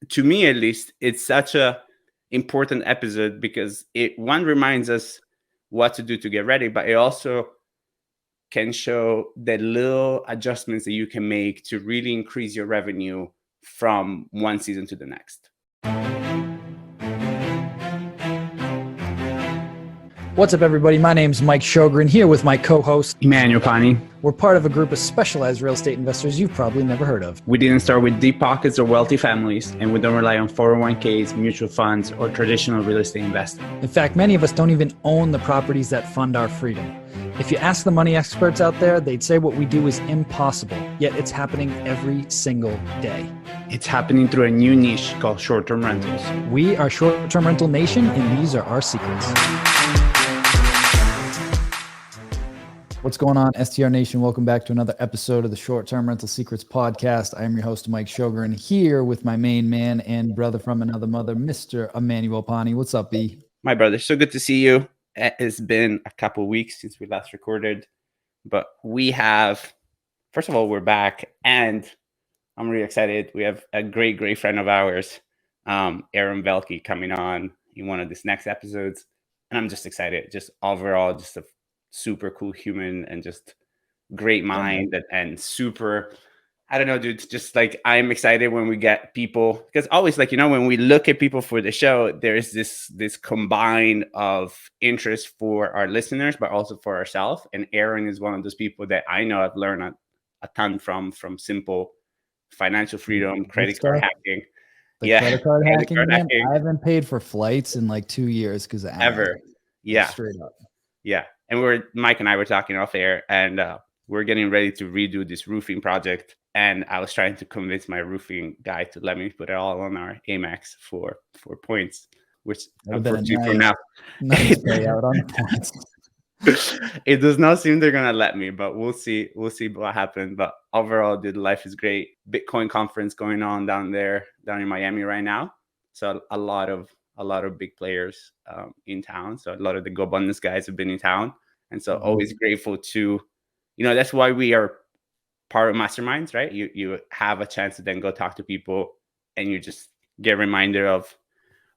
to me at least, it's such a important episode because it reminds us what to do to get ready, but it also can show the little adjustments that you can make to really increase your revenue from one season to the next. What's up, everybody? My name's Mike Sjogren, here with my co-host, Emanuele Pani. We're part of a group of specialized real estate investors you've probably never heard of. We didn't start with deep pockets or wealthy families, and we don't rely on 401ks, mutual funds, or traditional real estate investing. In fact, many of us don't even own the properties that fund our freedom. If you ask the money experts out there, they'd say what we do is impossible, yet it's happening every single day. It's happening through a new niche called short-term rentals. We are Short-Term Rental Nation, and these are our secrets. What's going on, STR Nation? Welcome back to another episode of the Short-Term Rental Secrets podcast. I am your host, Mike Sjogren, here with my main man and brother from another mother, Mr. Emanuele Pani. What's up, B? My brother, so good to see you. It's been a couple of weeks since we last recorded, but we have, first of all, we're back, and I'm really excited. We have a great friend of ours, Aaron Velke, coming on in one of these next episodes, and I'm just excited. Just overall, just a super cool human and just great mind and super, I don't know, dude, just like I'm excited when we get people, because always, like, you know, when we look at people for the show, there's this combine of interest for our listeners, but also for ourselves. And Aaron is one of those people that I know I've learned a ton from simple financial freedom, credit card hacking. Credit card hacking, man. I haven't paid for flights in like 2 years because straight up. Yeah. And Mike and I were talking off air, and we're getting ready to redo this roofing project. And I was trying to convince my roofing guy to let me put it all on our Amex for points, which unfortunately for now, nice payout on points. It does not seem they're gonna let me, but we'll see. We'll see what happens. But overall, dude, life is great. Bitcoin conference going on down in Miami right now. So a lot of big players in town. So a lot of the Go Abundance guys have been in town. And so always grateful to, you know, that's why we are part of masterminds, right? You have a chance to then go talk to people and you just get a reminder of,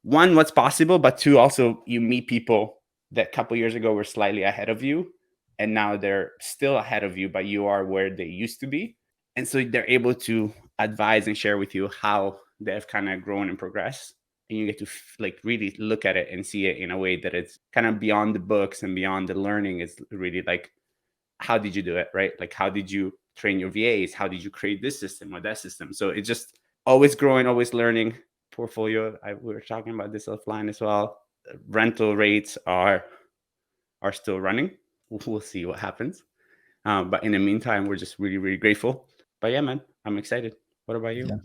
one, what's possible, but two, also you meet people that a couple years ago were slightly ahead of you. And now they're still ahead of you, but you are where they used to be. And so they're able to advise and share with you how they've kind of grown and progressed. And you get to like really look at it and see it in a way that it's kind of beyond the books and beyond the learning. It's really like, how did you do it, right? Like, how did you train your VAs? How did you create this system or that system? So it's just always growing, always learning. Portfolio, we were talking about this offline as well. Rental rates are still running. We'll see what happens. But in the meantime, we're just really grateful. But yeah, man, I'm excited. What about you? Yeah.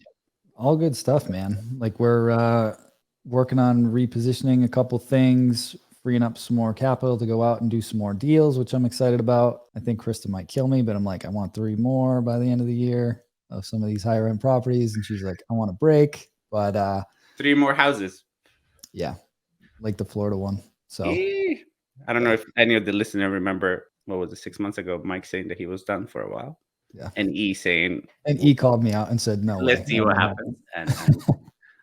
All good stuff, man. Like we're working on repositioning a couple things, freeing up some more capital to go out and do some more deals, which I'm excited about. I think Krista might kill me, but I'm like, I want 3 more by the end of the year of some of these higher end properties. And she's like, I want a break, but 3 more houses. Yeah. Like the Florida one. So I don't know if any of the listeners remember, what was it, 6 months ago, Mike saying that he was done for a while. Yeah. And E called me out and said, no, let's see what happens. And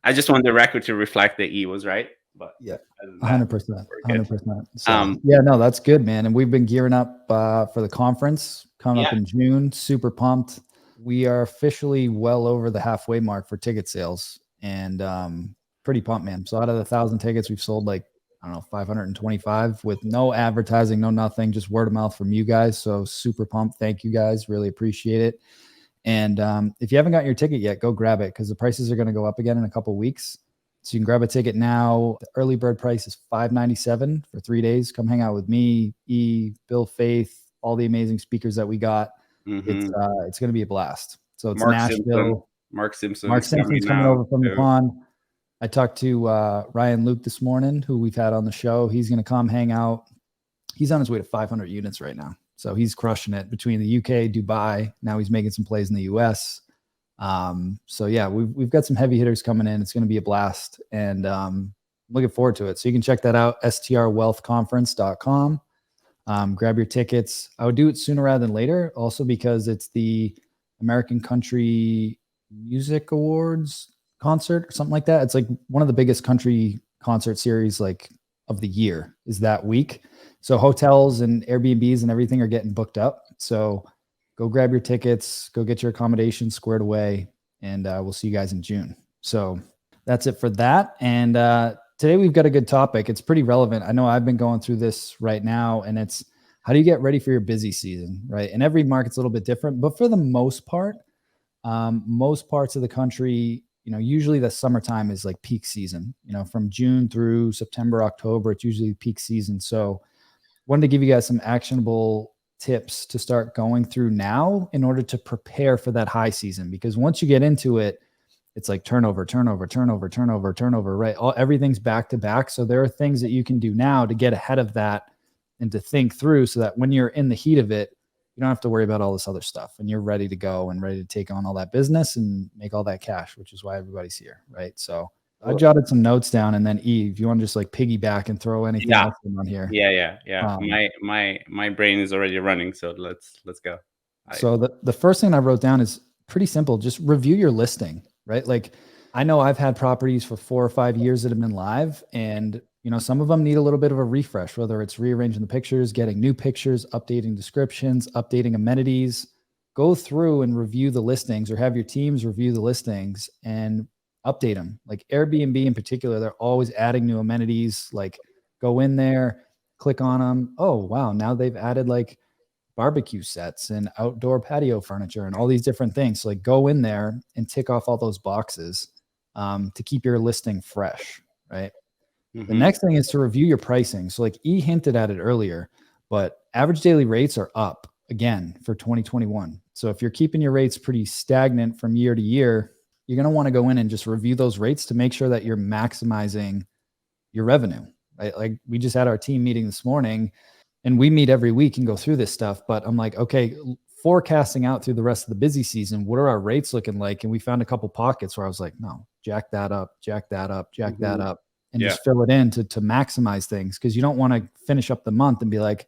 I just want the record to reflect that E was right. But yeah, 100%. So, yeah, no, that's good, man. And we've been gearing up for the conference coming up in June. Super pumped. We are officially well over the halfway mark for ticket sales, and pretty pumped, man. So out of the 1,000 tickets, we've sold like, I don't know, 525 with no advertising, no nothing, just word of mouth from you guys. So super pumped. Thank you guys. Really appreciate it. And if you haven't got your ticket yet, go grab it because the prices are going to go up again in a couple of weeks. So you can grab a ticket now. The early bird price is $597 for 3 days. Come hang out with me, Bill Faith, all the amazing speakers that we got. It's going to be a blast. So it's Nashville. Mark Simpson's coming over from the pond. I talked to Ryan Luke this morning, who we've had on the show. He's going to come hang out. He's on his way to 500 units right now. So he's crushing it between the UK, Dubai. Now he's making some plays in the US. So yeah, we've got some heavy hitters coming in. It's going to be a blast, and looking forward to it. So you can check that out, strwealthconference.com. Grab your tickets. I would do it sooner rather than later, also because it's the American Country Music Awards concert or something like that. It's like one of the biggest country concert series like of the year is that week. So hotels and Airbnbs and everything are getting booked up. So go grab your tickets, go get your accommodation squared away, and we'll see you guys in June. So that's it for that. And today we've got a good topic. It's pretty relevant. I know I've been going through this right now, and it's how do you get ready for your busy season, right? And every market's a little bit different, but for the most part, most parts of the country, usually the summertime is like peak season, from June through September, October, it's usually peak season. So wanted to give you guys some actionable tips to start going through now in order to prepare for that high season. Because once you get into it, it's like turnover, right? Everything's back to back. So there are things that you can do now to get ahead of that and to think through so that when you're in the heat of it, you don't have to worry about all this other stuff and you're ready to go and ready to take on all that business and make all that cash, which is why everybody's here, right? So I jotted some notes down, and then Eve, you want to just like piggyback and throw anything else in on here? Yeah. My brain is already running, so let's go. So the first thing I wrote down is pretty simple. Just review your listing, right? Like I know I've had properties for 4 or 5 years that have been live, and some of them need a little bit of a refresh, whether it's rearranging the pictures, getting new pictures, updating descriptions, updating amenities. Go through and review the listings, or have your teams review the listings and update them. Like Airbnb in particular, they're always adding new amenities. Like go in there, click on them. Oh, wow. Now they've added like barbecue sets and outdoor patio furniture and all these different things. So like go in there and tick off all those boxes to keep your listing fresh, right? The next thing is to review your pricing. So like E hinted at it earlier, but average daily rates are up again for 2021. So if you're keeping your rates pretty stagnant from year to year, you're going to want to go in and just review those rates to make sure that you're maximizing your revenue, right? Like we just had our team meeting this morning, and we meet every week and go through this stuff. But I'm like, okay, forecasting out through the rest of the busy season, what are our rates looking like? And we found a couple pockets where I was like, no, jack that up, that up. And just fill it in to maximize things. Cause you don't want to finish up the month and be like,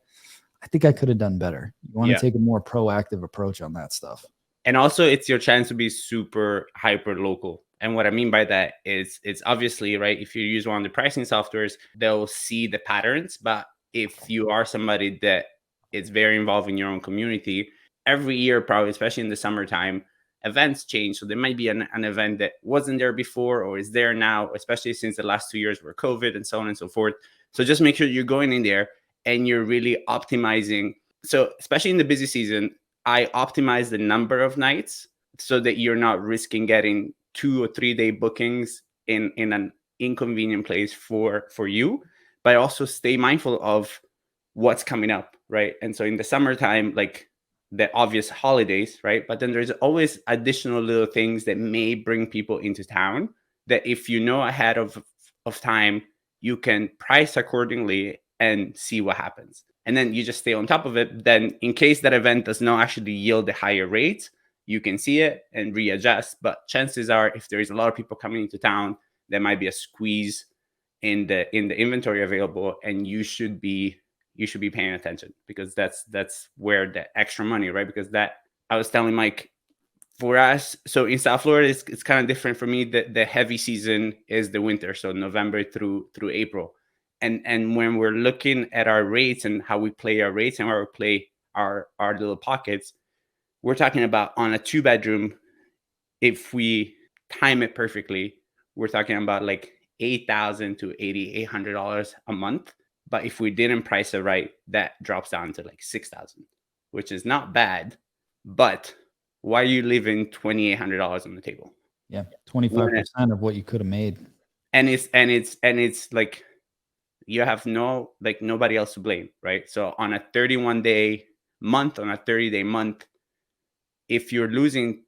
I think I could have done better. You want to take a more proactive approach on that stuff. And also it's your chance to be super hyper local. And what I mean by that is it's obviously, right, if you use one of the pricing softwares, they'll see the patterns. But if you are somebody that is very involved in your own community, every year, probably, especially in the summertime, events change. So there might be an event that wasn't there before or is there now, especially since the last 2 years were COVID and so on and so forth. So just make sure you're going in there and you're really optimizing. So especially in the busy season, I optimize the number of nights so that you're not risking getting 2 or 3 day bookings in an inconvenient place for you, but also stay mindful of what's coming up, right? And so in the summertime, like the obvious holidays, right? But then there's always additional little things that may bring people into town that if you know ahead of time, you can price accordingly and see what happens. And then you just stay on top of it. Then in case that event does not actually yield the higher rates, you can see it and readjust. But chances are, if there is a lot of people coming into town, there might be a squeeze in the inventory available, and you should be paying attention, because that's where the extra money, right? Because that, I was telling Mike, for us, so in South Florida, it's kind of different for me. The heavy season is the winter, so November through April. And when we're looking at our rates and how we play our rates and how we play our little pockets, we're talking about on a 2-bedroom, if we time it perfectly, we're talking about like $8,000 to $8,800 a month. But if we didn't price it right, that drops down to like $6,000, which is not bad. But why are you leaving $2,800 on the table? Yeah, 25% of what you could have made. And it's like you have nobody else to blame, right? So on a 31-day month, on a 30-day month, if you're losing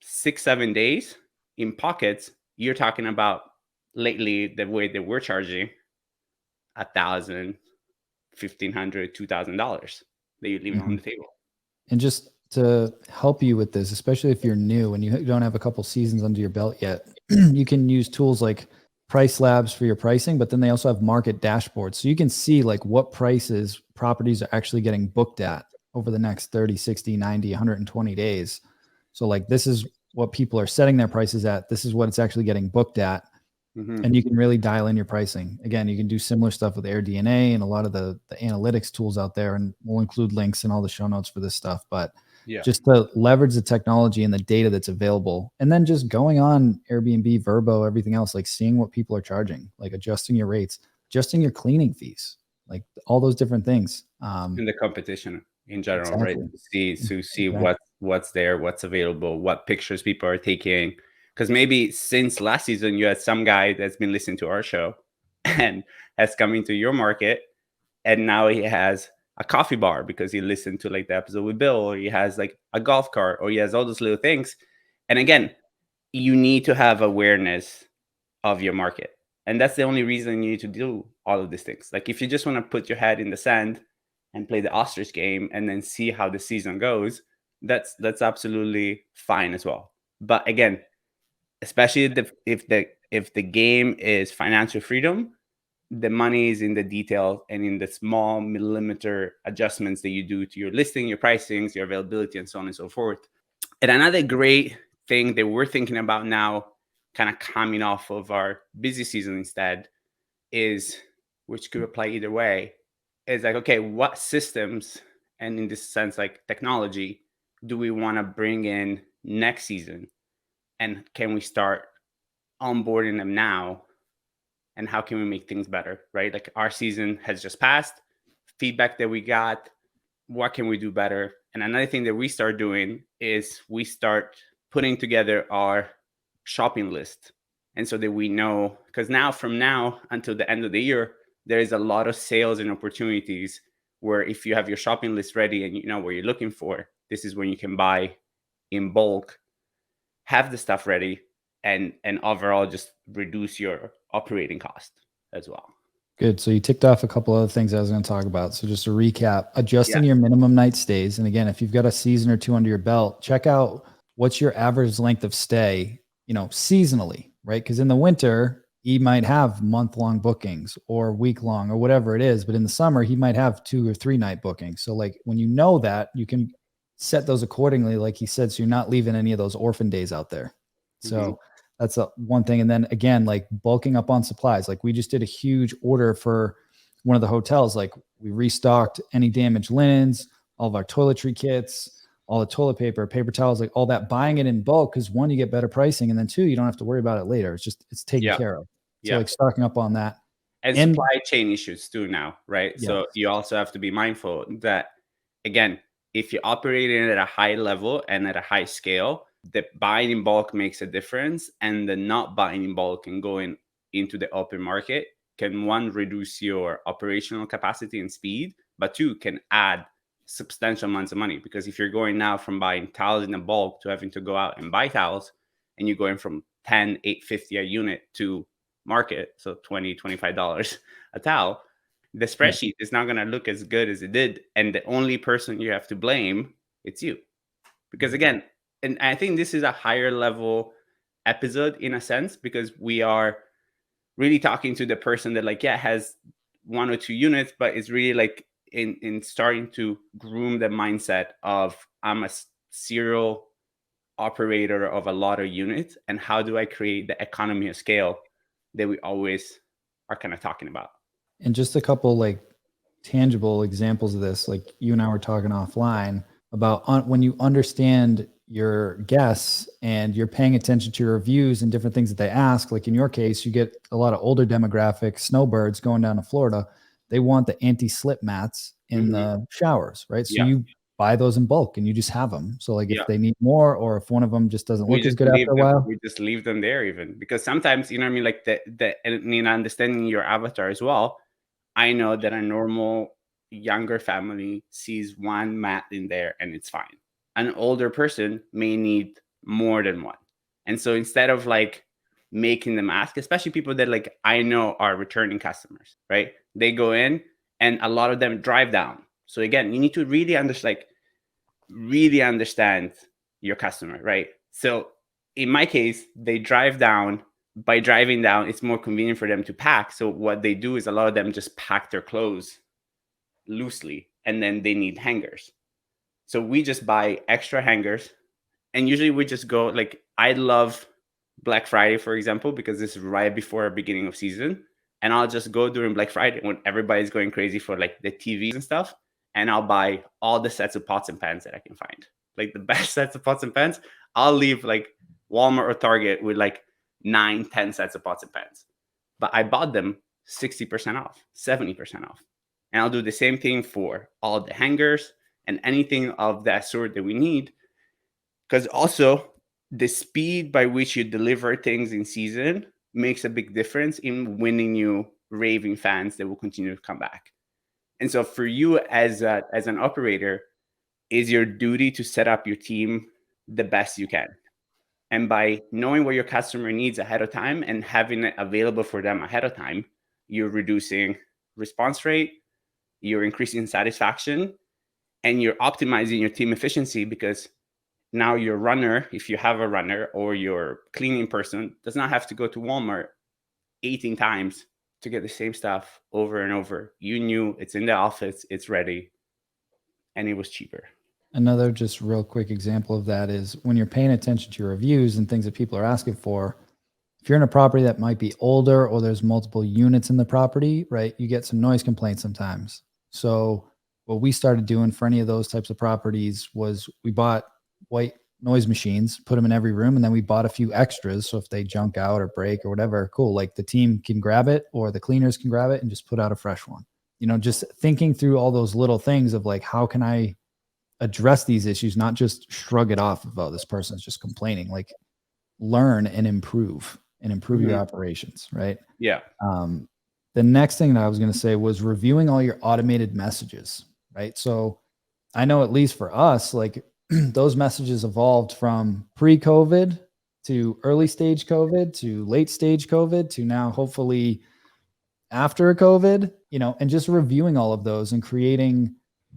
6-7 days in pockets, you're talking about lately the way that we're charging $1,000, $1,500, $2,000 that you're leaving on the table. And just to help you with this, especially if you're new and you don't have a couple seasons under your belt yet, you can use tools like Price Labs for your pricing, but then they also have market dashboards. So you can see like what prices properties are actually getting booked at over the next 30, 60, 90, 120 days. So like this is what people are setting their prices at. This is what it's actually getting booked at. And you can really dial in your pricing. Again, you can do similar stuff with AirDNA and a lot of the analytics tools out there. And we'll include links in all the show notes for this stuff. But just to leverage the technology and the data that's available, and then just going on Airbnb, Vrbo, everything else, like seeing what people are charging, like adjusting your rates, adjusting your cleaning fees, like all those different things. And the competition in general, right? To see what's there, what's available, what pictures people are taking. Because maybe since last season, you had some guy that's been listening to our show and has come into your market, and now he has a coffee bar because he listened to like the episode with Bill, or he has like a golf cart, or he has all those little things. And again, you need to have awareness of your market. And that's the only reason you need to do all of these things. Like if you just want to put your head in the sand and play the ostrich game and then see how the season goes, that's absolutely fine as well. But again, especially if the game is financial freedom, the money is in the detail and in the small millimeter adjustments that you do to your listing, your pricings, your availability, and so on and so forth. And another great thing that we're thinking about now, kind of coming off of our busy season instead, is, which could apply either way, is like, okay, what systems, and in this sense, like technology, do we want to bring in next season? And can we start onboarding them now? And how can we make things better, right? Like our season has just passed, feedback that we got, what can we do better? And another thing that we start doing is we start putting together our shopping list. And so that we know, because now from now until the end of the year, there is a lot of sales and opportunities where if you have your shopping list ready and you know what you're looking for, this is when you can buy in bulk, have the stuff ready, and overall just reduce your operating cost as well. Good. So you ticked off a couple other things I was going to talk about. So just to recap, adjusting your minimum night stays. And again, if you've got a season or two under your belt, check out what's your average length of stay, seasonally, right? Because in the winter, he might have month-long bookings or week-long or whatever it is. But in the summer, he might have 2 or 3 night bookings. So like when you know that, you can set those accordingly, like he said, so you're not leaving any of those orphan days out there. So that's one thing. And then again, like bulking up on supplies. Like we just did a huge order for one of the hotels. Like we restocked any damaged linens, all of our toiletry kits, all the toilet paper, paper towels, like all that, buying it in bulk. Cause 1, you get better pricing. And then 2, you don't have to worry about it later. It's taken care of. So like stocking up on that. And supply chain issues too now, right? So you also have to be mindful that, again, if you're operating at a high level and at a high scale, the buying in bulk makes a difference, and the not buying in bulk and going into the open market can, 1, reduce your operational capacity and speed, but 2, can add substantial amounts of money. Because if you're going now from buying towels in a bulk to having to go out and buy towels, and you're going from $10,850 a unit to market, so $20-$25 a towel, the spreadsheet is not going to look as good as it did, and the only person you have to blame, it's you. Because again, and I think this is a higher level episode in a sense, because we are really talking to the person that has 1 or 2 units, but it's really like in starting to groom the mindset of, I'm a serial operator of a lot of units, and how do I create the economy of scale that we always are kind of talking about. And just a couple like tangible examples of this, like you and I were talking offline about when you understand your guests and you're paying attention to your reviews and different things that they ask. Like in your case, you get a lot of older demographic snowbirds going down to Florida. They want the anti-slip mats in the showers, right? So you buy those in bulk and you just have them. So like if they need more, or if one of them just doesn't look as good after a while, we just leave them there, even because sometimes, you know what I mean? Like and understanding your avatar as well. I know that a normal younger family sees 1 mat in there and it's fine. An older person may need more than 1. And so instead of like making them ask, especially people that like I know are returning customers, right? They go in and a lot of them drive down. So again, you need to really understand your customer, right? So in my case, they drive down. By driving down, it's more convenient for them to pack. So what they do is a lot of them just pack their clothes loosely, and then they need hangers. So we just buy extra hangers, and usually we just go like I love Black Friday, for example, because this is right before beginning of season. And I'll just go during Black Friday when everybody's going crazy for like the TVs and stuff. And I'll buy all the sets of pots and pans that I can find. Like the best sets of pots and pans. I'll leave like Walmart or Target with like 9-10 sets of pots and pans. But I bought them 60% off, 70% off. And I'll do the same thing for all the hangers and anything of that sort that we need. Because also the speed by which you deliver things in season makes a big difference in winning you raving fans that will continue to come back. And so for you as an operator, is your duty to set up your team the best you can. And by knowing what your customer needs ahead of time and having it available for them ahead of time, you're reducing response rate, you're increasing satisfaction, and you're optimizing your team efficiency, because now your runner, if you have a runner, or your cleaning person, does not have to go to Walmart 18 times to get the same stuff over and over. You knew it's in the office, it's ready, and it was cheaper. Another just real quick example of that is when you're paying attention to your reviews and things that people are asking for. If you're in a property that might be older or there's multiple units in the property, right, you get some noise complaints sometimes. So what we started doing for any of those types of properties was we bought white noise machines, put them in every room, and then we bought a few extras. So if they junk out or break or whatever, cool, like the team can grab it or the cleaners can grab it and just put out a fresh one. You know, just thinking through all those little things of like, how can I address these issues, not just shrug it off of, oh, this person's just complaining, like learn and improve your operations, right? Yeah. The next thing that I was going to say was reviewing all your automated messages, right? So I know at least for us, like those messages evolved from pre-COVID to early stage COVID to late stage COVID to now hopefully after COVID, you know, and just reviewing all of those and creating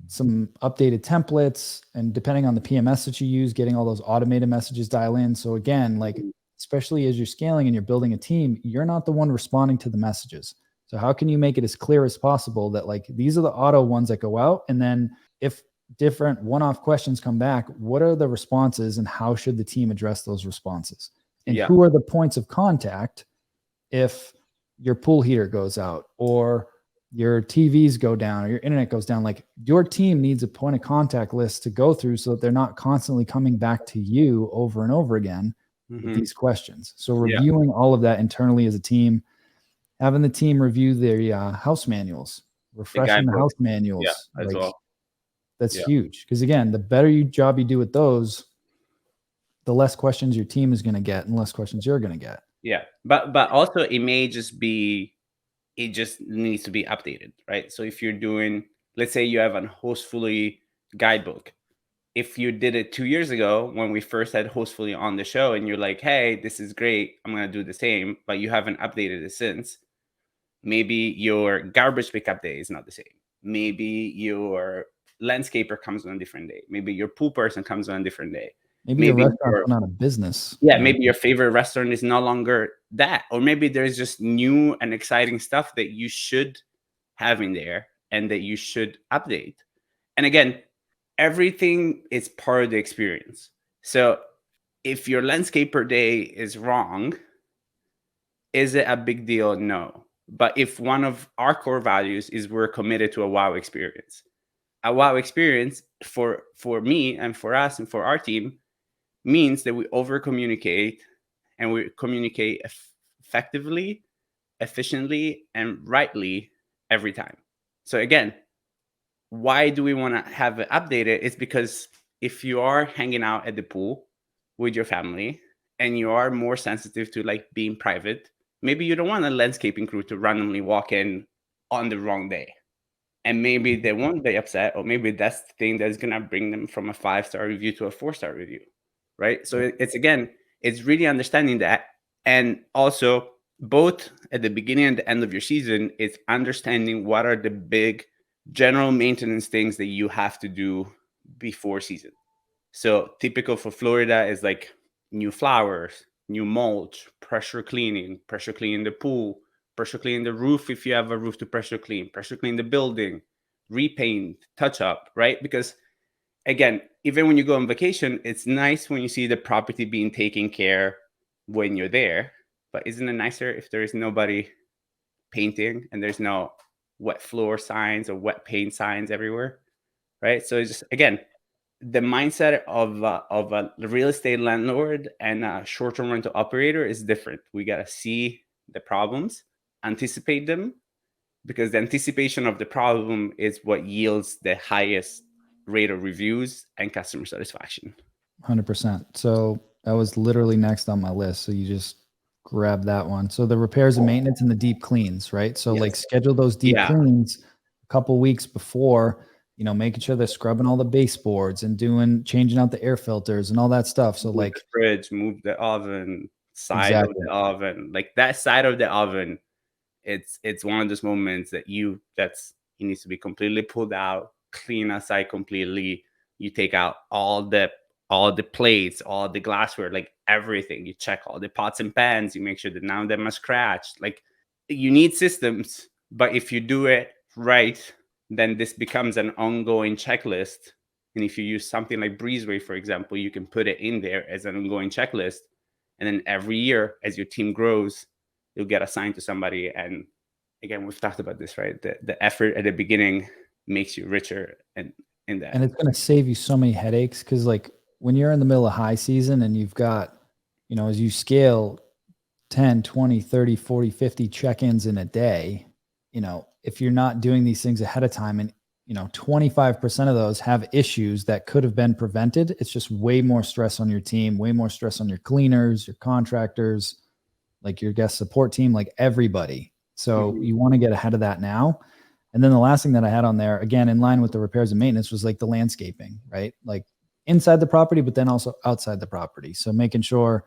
some updated templates, and depending on the PMS that you use, getting all those automated messages dial in. So again, like, especially as you're scaling and you're building a team, you're not the one responding to the messages. So how can you make it as clear as possible that like, these are the auto ones that go out? And then if different one-off questions come back, what are the responses and how should the team address those responses? And who are the points of contact if your pool heater goes out or your TVs go down or your internet goes down? Like, your team needs a point of contact list to go through so that they're not constantly coming back to you over and over again with these questions. So reviewing all of that internally as a team, having the team review their house manuals, refreshing the house manuals. As well. That's huge. Because again, the better job you do with those, the less questions your team is going to get and less questions you're going to get. Yeah. But also it may just be, it just needs to be updated, right? So if you're doing, let's say you have a Hostfully guidebook. If you did it 2 years ago when we first had Hostfully on the show and you're like, hey, this is great, I'm going to do the same, but you haven't updated it since, maybe your garbage pickup day is not the same. Maybe your landscaper comes on a different day. Maybe your pool person comes on a different day. Maybe your restaurant's going out of business. Yeah, maybe your favorite restaurant is no longer that. Or maybe there's just new and exciting stuff that you should have in there and that you should update. And again, everything is part of the experience. So if your landscaper day is wrong, is it a big deal? No. But if one of our core values is we're committed to a wow experience, a wow experience for me and for us and for our team means that we over communicate and we communicate effectively, efficiently, and rightly every time. So again, why do we want to have it updated? It's because if you are hanging out at the pool with your family and you are more sensitive to like being private, maybe you don't want a landscaping crew to randomly walk in on the wrong day. And maybe they won't be upset, or maybe that's the thing that's going to bring them from a 5-star review to a 4-star review, right? So it's really understanding that. And also, both at the beginning and the end of your season, it's understanding what are the big general maintenance things that you have to do before season. So typical for Florida is like new flowers, new mulch, pressure cleaning the pool, pressure clean the roof if you have a roof to pressure clean the building, repaint, touch up, right? Because again, even when you go on vacation, it's nice when you see the property being taken care when you're there. But isn't it nicer if there is nobody painting and there's no wet floor signs or wet paint signs everywhere, right? So it's just, again, the mindset of a real estate landlord and a short-term rental operator is different. We got to see the problems, anticipate them, because the anticipation of the problem is what yields the highest rate of reviews and customer satisfaction. 100%. So that was literally next on my list. So you just grab that one. So the repairs and maintenance and the deep cleans, right? So like schedule those deep cleans a couple weeks before, you know, making sure they're scrubbing all the baseboards and changing out the air filters and all that stuff. So move like the fridge, move the oven, side of the oven, like that side of the oven. It's one of those moments that it needs to be completely pulled out, clean outside completely. You take out all the plates, all the glassware, like everything. You check all the pots and pans. You make sure that none of them are scratched. Like, you need systems, but if you do it right, then this becomes an ongoing checklist. And if you use something like Breezeway, for example, you can put it in there as an ongoing checklist. And then every year, as your team grows, you'll get assigned to somebody. And again, we've talked about this, right? The effort at the beginning makes you richer and in that. And it's going to save you so many headaches, because like when you're in the middle of high season and you've got, you know, as you scale 10, 20, 30, 40, 50 check-ins in a day, you know, if you're not doing these things ahead of time, and, you know, 25% of those have issues that could have been prevented, it's just way more stress on your team, way more stress on your cleaners, your contractors, like your guest support team, like everybody. So you want to get ahead of that now. And then the last thing that I had on there, again, in line with the repairs and maintenance, was like the landscaping, right? Like inside the property, but then also outside the property. So making sure,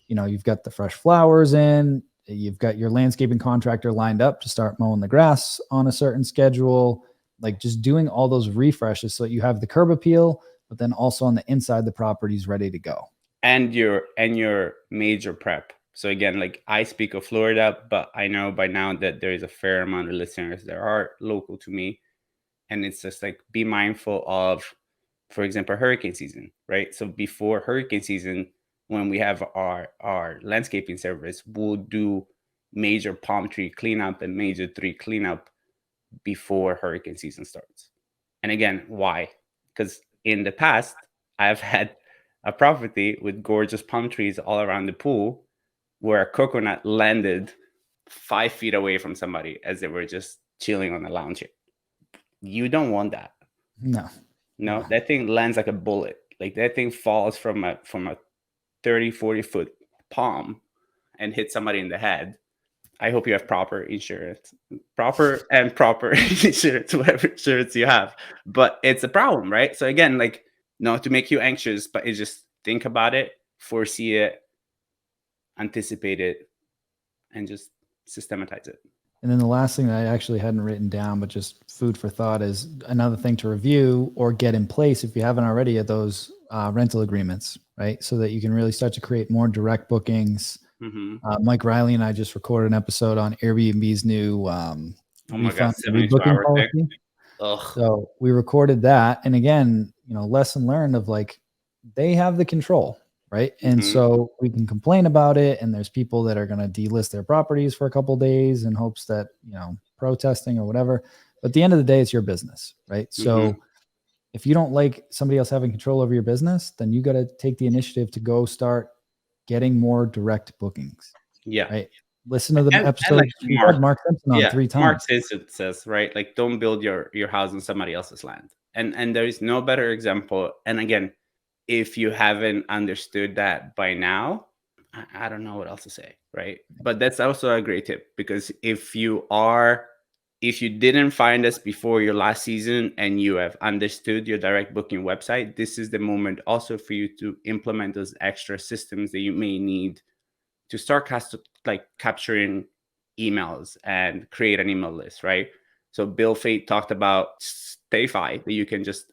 you know, you've got the fresh flowers in, you've got your landscaping contractor lined up to start mowing the grass on a certain schedule, like just doing all those refreshes so that you have the curb appeal, but then also on the inside, the property's ready to go. And your major prep. So again, like I speak of Florida, but I know by now that there is a fair amount of listeners that are local to me. And it's just like, be mindful of, for example, hurricane season, right? So before hurricane season, when we have our landscaping service, we'll do major palm tree cleanup and major tree cleanup before hurricane season starts. And again, why? Because in the past, I've had a property with gorgeous palm trees all around the pool where a coconut landed 5 feet away from somebody as they were just chilling on the lounge chair. You don't want that. No, that thing lands like a bullet. Like that thing falls from a 30, 40 foot palm and hits somebody in the head. I hope you have proper insurance, proper insurance, whatever insurance you have. But it's a problem, right? So again, like, not to make you anxious, but it's just think about it, foresee it, anticipate it, and just systematize it. And then the last thing that I actually hadn't written down, but just food for thought, is another thing to review or get in place if you haven't already, at those rental agreements, right? So that you can really start to create more direct bookings. Mike Riley and I just recorded an episode on Airbnb's new refund rebooking policy. So we recorded that. And again, you know, lesson learned of like, they have the control, right? And so we can complain about it, and there's people that are going to delist their properties for a couple of days in hopes that, you know, protesting or whatever. But at the end of the day, it's your business, right? So if you don't like somebody else having control over your business, then you got to take the initiative to go start getting more direct bookings. Yeah. Right. Listen to the episode. Like Mark Simpson on 3 times. Mark Simpson says, right? Like, don't build your house on somebody else's land. And there is no better example. And again, if you haven't understood that by now, I don't know what else to say, right? But that's also a great tip, because if you didn't find us before your last season and you have understood your direct booking website, this is the moment also for you to implement those extra systems that you may need to start capturing emails and create an email list, right? So Bill Fate talked about StayFi, that you can just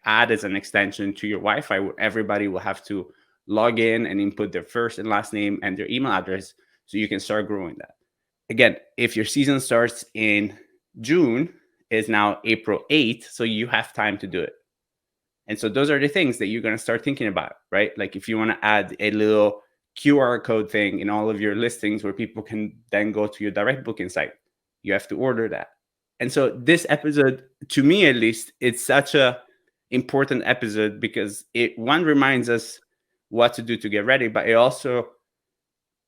add as an extension to your Wi-Fi, where everybody will have to log in and input their first and last name and their email address, so you can start growing that. Again, if your season starts in June, is now April 8th, so you have time to do it. And so those are the things that you're going to start thinking about, right? Like if you want to add a little QR code thing in all of your listings where people can then go to your direct booking site, you have to order that. And so this episode, to me at least, it's such a important episode because it reminds us what to do to get ready, but it also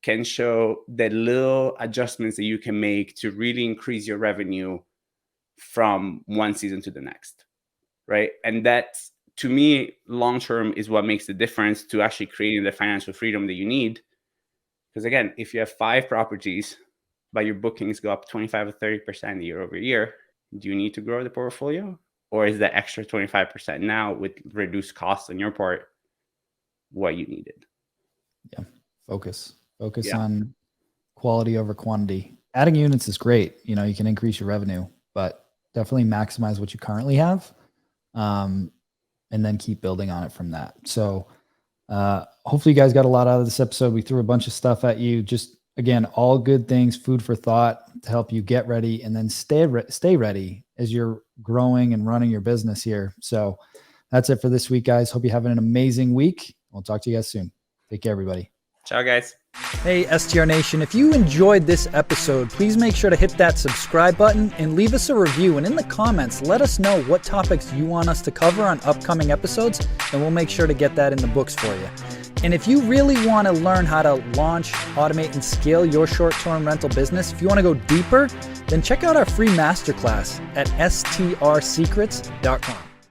can show the little adjustments that you can make to really increase your revenue from one season to the next, right? And that's, to me, long term is what makes the difference to actually creating the financial freedom that you need. Because again, if you have 5 properties, but your bookings go up 25 or 30% year over year, do you need to grow the portfolio? Or is that extra 25% now with reduced costs on your part what you needed? Yeah, focus on quality over quantity. Adding units is great. You know, you can increase your revenue, but definitely maximize what you currently have, and then keep building on it from that. So hopefully you guys got a lot out of this episode. We threw a bunch of stuff at you. Just, again, all good things, food for thought to help you get ready and then stay ready as you're growing and running your business here. So that's it for this week, guys. Hope you're having an amazing week. We'll talk to you guys soon. Take care, everybody. Ciao, guys. Hey, STR Nation, if you enjoyed this episode, please make sure to hit that subscribe button and leave us a review. And in the comments, let us know what topics you want us to cover on upcoming episodes, and we'll make sure to get that in the books for you. And if you really want to learn how to launch, automate, and scale your short-term rental business, if you want to go deeper, then check out our free masterclass at strsecrets.com.